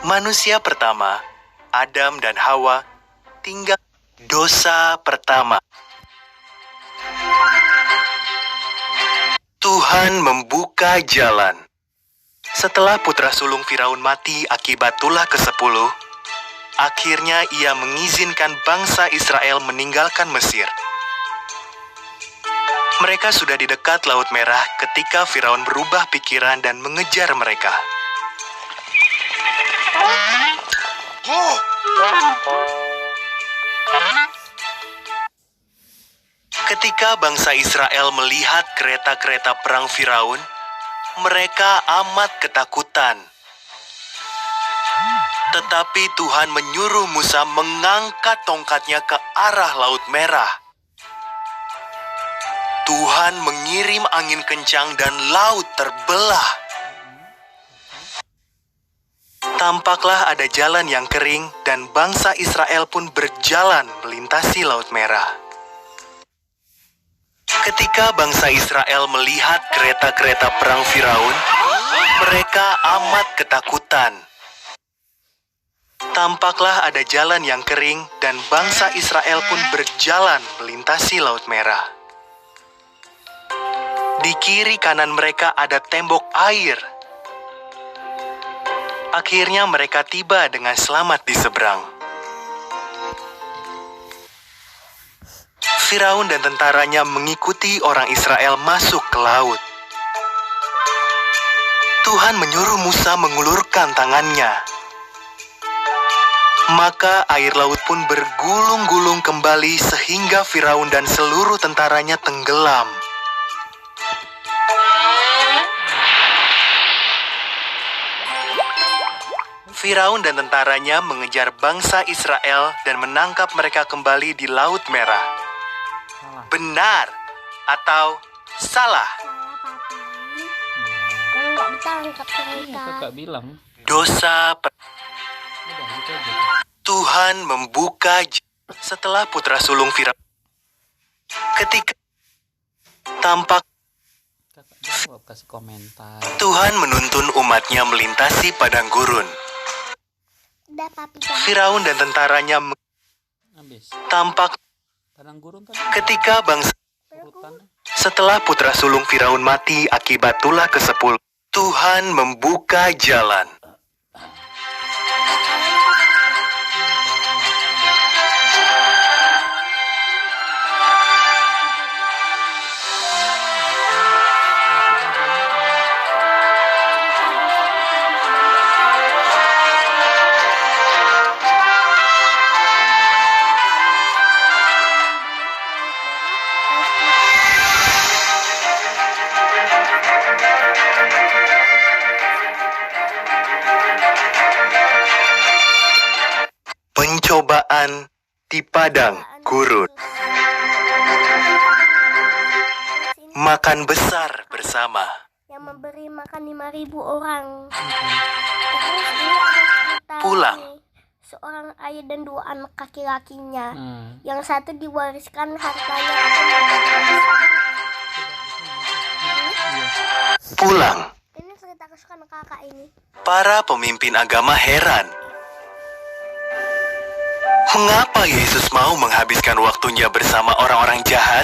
Manusia pertama, Adam dan Hawa, tinggal dosa pertama. Tuhan membuka jalan. Setelah putra sulung Firaun mati akibat tulah ke-10, akhirnya ia mengizinkan bangsa Israel meninggalkan Mesir. Mereka sudah di dekat Laut Merah ketika Firaun berubah pikiran dan mengejar mereka. Ketika bangsa Israel melihat kereta-kereta perang Firaun, mereka amat ketakutan. Tetapi Tuhan menyuruh Musa mengangkat tongkatnya ke arah Laut Merah. Tuhan mengirim angin kencang dan laut terbelah. Tampaklah ada jalan yang kering dan bangsa Israel pun berjalan melintasi Laut Merah. Ketika bangsa Israel melihat kereta-kereta perang Firaun, mereka amat ketakutan. Tampaklah ada jalan yang kering dan bangsa Israel pun berjalan melintasi Laut Merah. Di kiri kanan mereka ada tembok air. Akhirnya mereka tiba dengan selamat di seberang. Firaun dan tentaranya mengikuti orang Israel masuk ke laut. Tuhan menyuruh Musa mengulurkan tangannya. Maka air laut pun bergulung-gulung kembali sehingga Firaun dan seluruh tentaranya tenggelam. Firaun dan tentaranya mengejar bangsa Israel dan menangkap mereka kembali di Laut Merah. Benar atau salah? Kalau nggak ditangkap mereka. Kakak bilang. Dosa Tuhan membuka setelah putra sulung Firaun. Ketika tampak Kakak jawab, kasih komentar. Tuhan menuntun umatnya melintasi padang gurun. Udah papi. Firaun dan tentaranya Habis. tampak Padang gurun kan ketika bangsa urutan. setelah putra sulung Firaun mati akibat tulah ke-10, Tuhan membuka jalan. Pencobaan di padang gurun. Makan besar bersama. Yang memberi makan 5.000 orang. Terus ini ada cerita Pulang. nih. Seorang ayah dan 2 anak laki-lakinya. Nah, Yang satu diwariskan hartanya. Pulang. Ini cerita kesukaan kakak ini. Para pemimpin agama heran. Mengapa Yesus mau menghabiskan waktunya bersama orang-orang jahat?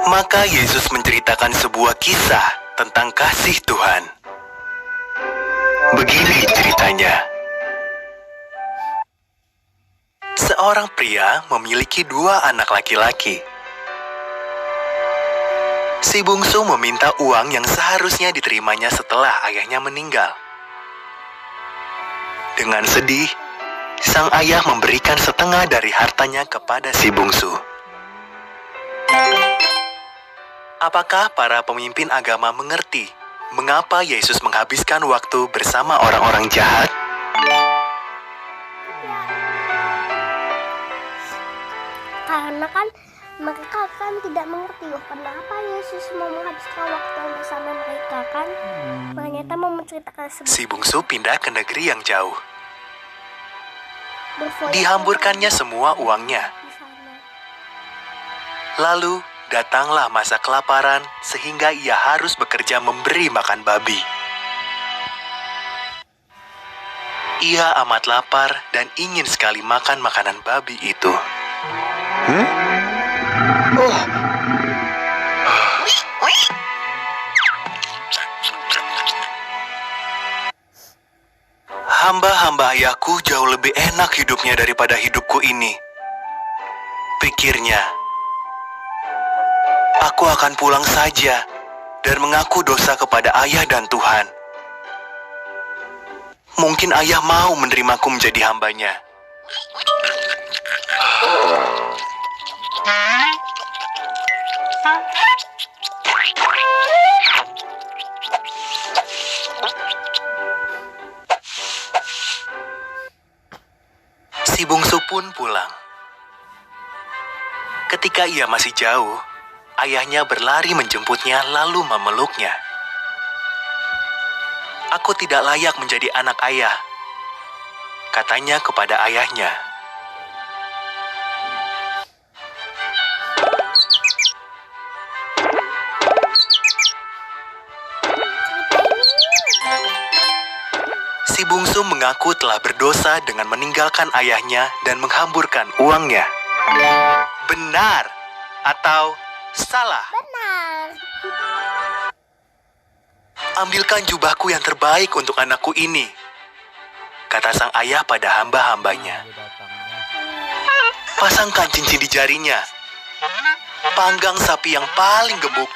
Maka Yesus menceritakan sebuah kisah tentang kasih Tuhan. Begini ceritanya. Seorang pria memiliki 2 anak laki-laki. Si bungsu meminta uang yang seharusnya diterimanya setelah ayahnya meninggal. Dengan sedih, sang ayah memberikan setengah dari hartanya kepada si bungsu. Apakah para pemimpin agama mengerti mengapa Yesus menghabiskan waktu bersama orang-orang jahat? Karena kan mereka kan tidak mengerti loh kenapa Yesus mau menghabiskan waktu bersama mereka kan. Ternyata mau menceritakan Si bungsu pindah ke negeri yang jauh. berfoya- Dihamburkannya semua uangnya. di sana. Lalu datanglah masa kelaparan sehingga ia harus bekerja memberi makan babi. Ia amat lapar dan ingin sekali makan makanan babi itu. Hamba-hamba ayahku jauh lebih enak hidupnya daripada hidupku ini. Pikirnya, aku akan pulang saja dan mengaku dosa kepada ayah dan Tuhan. Mungkin ayah mau menerimaku menjadi hambanya. Si bungsu pun pulang. Ketika ia masih jauh, ayahnya berlari menjemputnya lalu memeluknya. Aku tidak layak menjadi anak ayah, katanya kepada ayahnya. Si bungsu mengaku telah berdosa dengan meninggalkan ayahnya dan menghamburkan uangnya. Benar atau salah? Benar. Ambilkan jubahku yang terbaik untuk anakku ini, kata sang ayah pada hamba-hambanya. Dia datangnya. Pasangkan cincin di jarinya. Panggang sapi yang paling gemuk,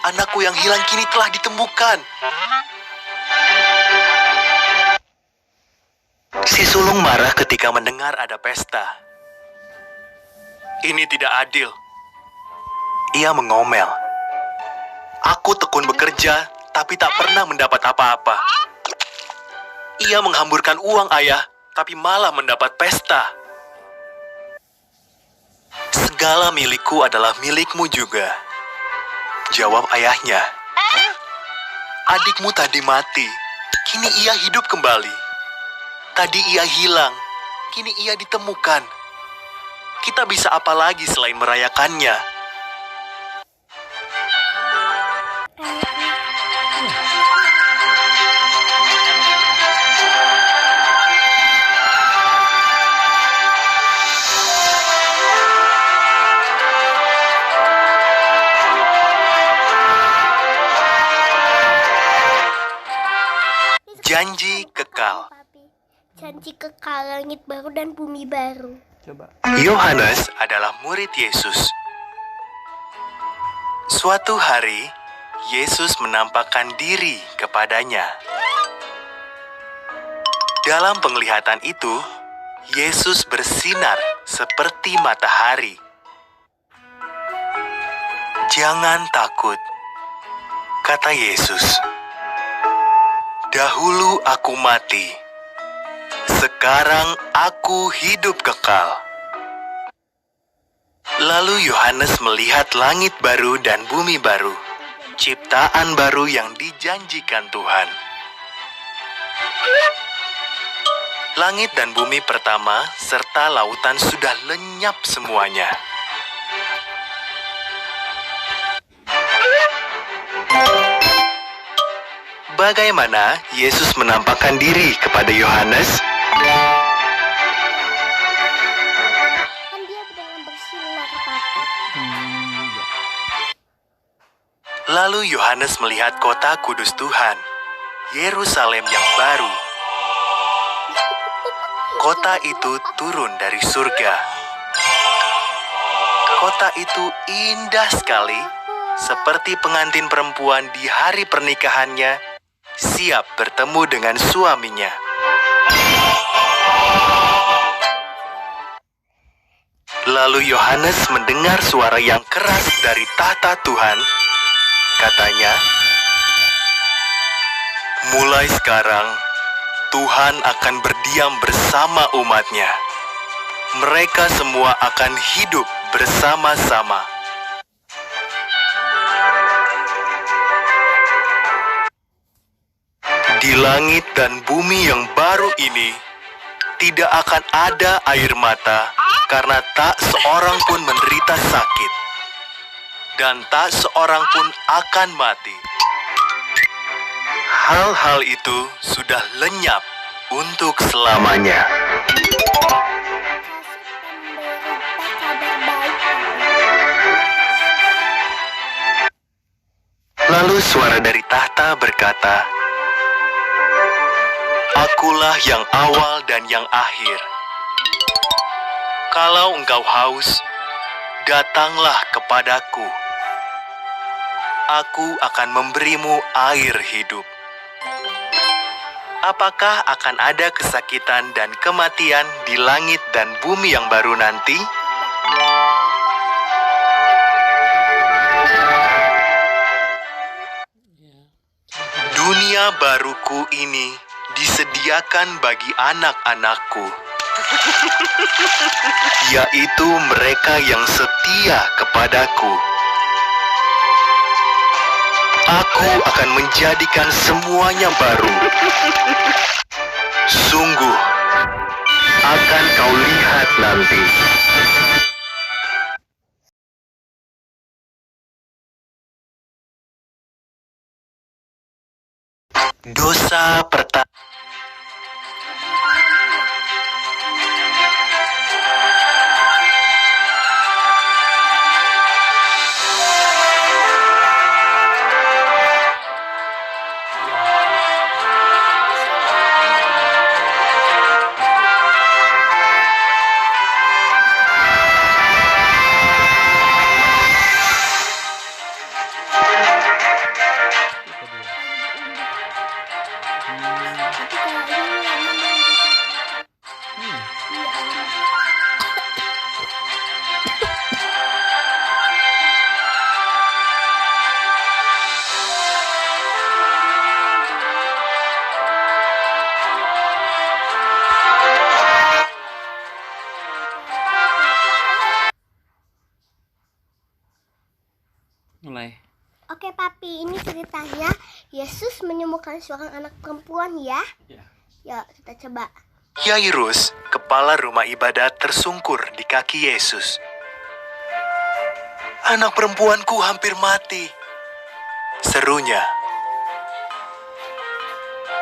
anakku yang hilang kini telah ditemukan. Si sulung marah ketika mendengar ada pesta. Ini tidak adil. Ia mengomel. Aku tekun bekerja, tapi tak pernah mendapat apa-apa. Ia menghamburkan uang ayah, tapi malah mendapat pesta. Segala milikku adalah milikmu juga, jawab ayahnya. Adikmu tadi mati, kini ia hidup kembali. Tadi ia hilang, kini ia ditemukan. Kita bisa apa lagi selain merayakannya? Janji kekal. Janji kekal, langit baru dan bumi baru. Coba. Yohanes adalah murid Yesus. Suatu hari, Yesus menampakkan diri kepadanya. Dalam penglihatan itu, Yesus bersinar seperti matahari. Jangan takut, kata Yesus. Dahulu aku mati, sekarang aku hidup kekal. Lalu Yohanes melihat langit baru dan bumi baru, ciptaan baru yang dijanjikan Tuhan. Langit dan bumi pertama serta lautan sudah lenyap semuanya. Bagaimana Yesus menampakkan diri kepada Yohanes? Kan dia dengan bersinar, Papa. Ya. Lalu Yohanes melihat kota kudus Tuhan, Yerusalem yang baru. Kota itu turun dari surga. Kota itu indah sekali, seperti pengantin perempuan di hari pernikahannya, siap bertemu dengan suaminya. Lalu Yohanes mendengar suara yang keras dari tahta Tuhan. Katanya, mulai sekarang, Tuhan akan berdiam bersama umatnya. Mereka semua akan hidup bersama-sama. Di langit dan bumi yang baru ini, tidak akan ada air mata, karena tak seorang pun menderita sakit, dan tak seorang pun akan mati. Hal-hal itu sudah lenyap untuk selamanya. Kasih pemberita kabar baik. Lalu suara dari tahta berkata, "Akulah yang awal dan yang akhir. Kalau engkau haus, datanglah kepadaku. Aku akan memberimu air hidup." Apakah akan ada kesakitan dan kematian di langit dan bumi yang baru nanti? Ya. Dunia baruku ini disediakan bagi anak-anakku, yaitu mereka yang setia kepadaku. Aku akan menjadikan semuanya baru. Sungguh, akan kau lihat nanti. Dosa pertama. Tapi kayaknya lama banget. Mulai. Oke papi, ini ceritanya Yesus menyembuhkan seorang anak perempuan ya. Ya. Yuk kita coba. Yairus, kepala rumah ibadat, tersungkur di kaki Yesus. "Anak perempuanku hampir mati," serunya.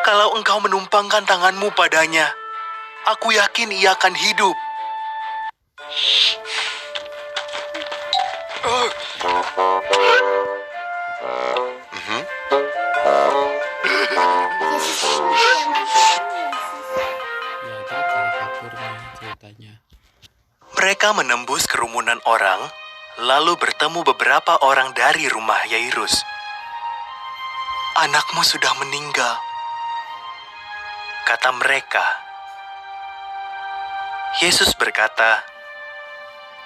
"Kalau engkau menumpangkan tanganmu padanya, aku yakin ia akan hidup." Yesus sembuh ya Yesus. Ya, itu karikaturnya ceritanya. Mereka menembus kerumunan orang, lalu bertemu beberapa orang dari rumah Yairus. "Anakmu sudah meninggal," kata mereka. Yesus berkata,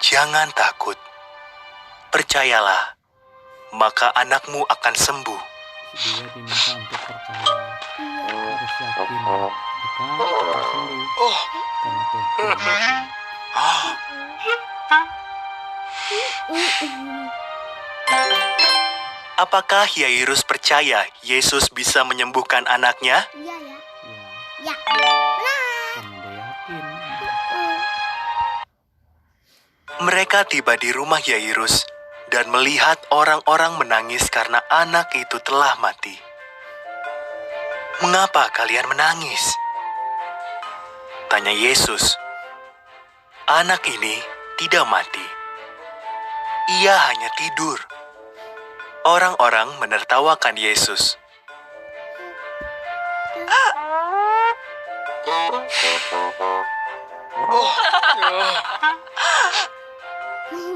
"Jangan takut. Percayalah, maka anakmu akan sembuh." Dia diminta untuk percaya. Harus yakin. Maka akan sembuh. Karena Tuhan. Apakah Yairus percaya Yesus bisa menyembuhkan anaknya? Iya ya. Ya, Ya. Nah. karena dia yakin. Mereka tiba di rumah Yairus dan melihat orang-orang menangis karena anak itu telah mati. "Mengapa kalian menangis?" tanya Yesus. "Anak ini tidak mati. Ia hanya tidur." Orang-orang menertawakan Yesus.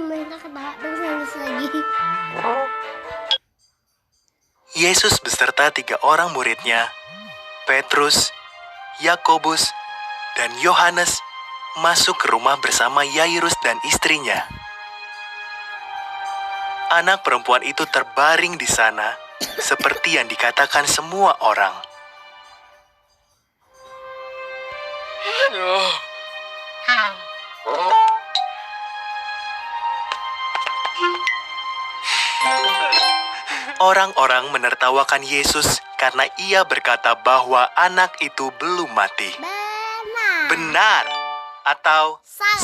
Mereka ketawa terus nangis lagi. Yesus beserta 3 orang muridnya, Petrus, Yakobus, dan Yohanes, masuk ke rumah bersama Yairus dan istrinya. Anak perempuan itu terbaring di sana, seperti yang dikatakan semua orang. Orang-orang menertawakan Yesus karena ia berkata bahwa anak itu belum mati. Benar. Benar atau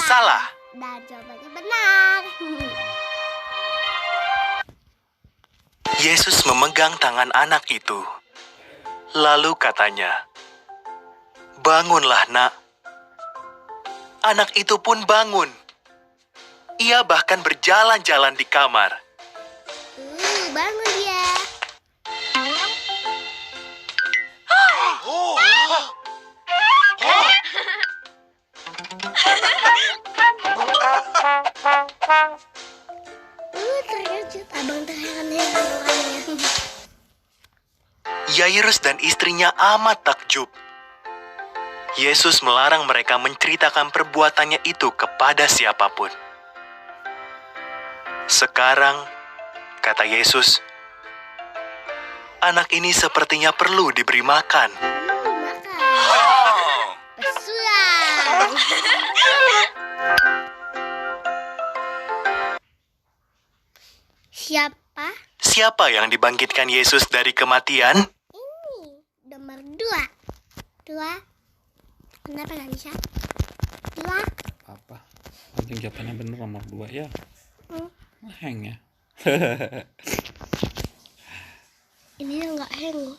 salah? Dan jawabannya benar. Yesus memegang tangan anak itu. Lalu katanya, "Bangunlah, Nak." Anak itu pun bangun. Ia bahkan berjalan-jalan di kamar. Bangun dia. Terkejut. Abang terheran-heran orangnya. Yairus dan istrinya amat takjub. Yesus melarang mereka menceritakan perbuatannya itu kepada siapapun. "Sekarang," kata Yesus, "anak ini sepertinya perlu diberi makan." Makan. Pesulang. Siapa yang dibangkitkan Yesus dari kematian? Ini nomor 2. Kenapa nggak bisa? 2. Apa? Penting jawabannya bener nomor 2 ya. Hang ya. Ini nggak hang.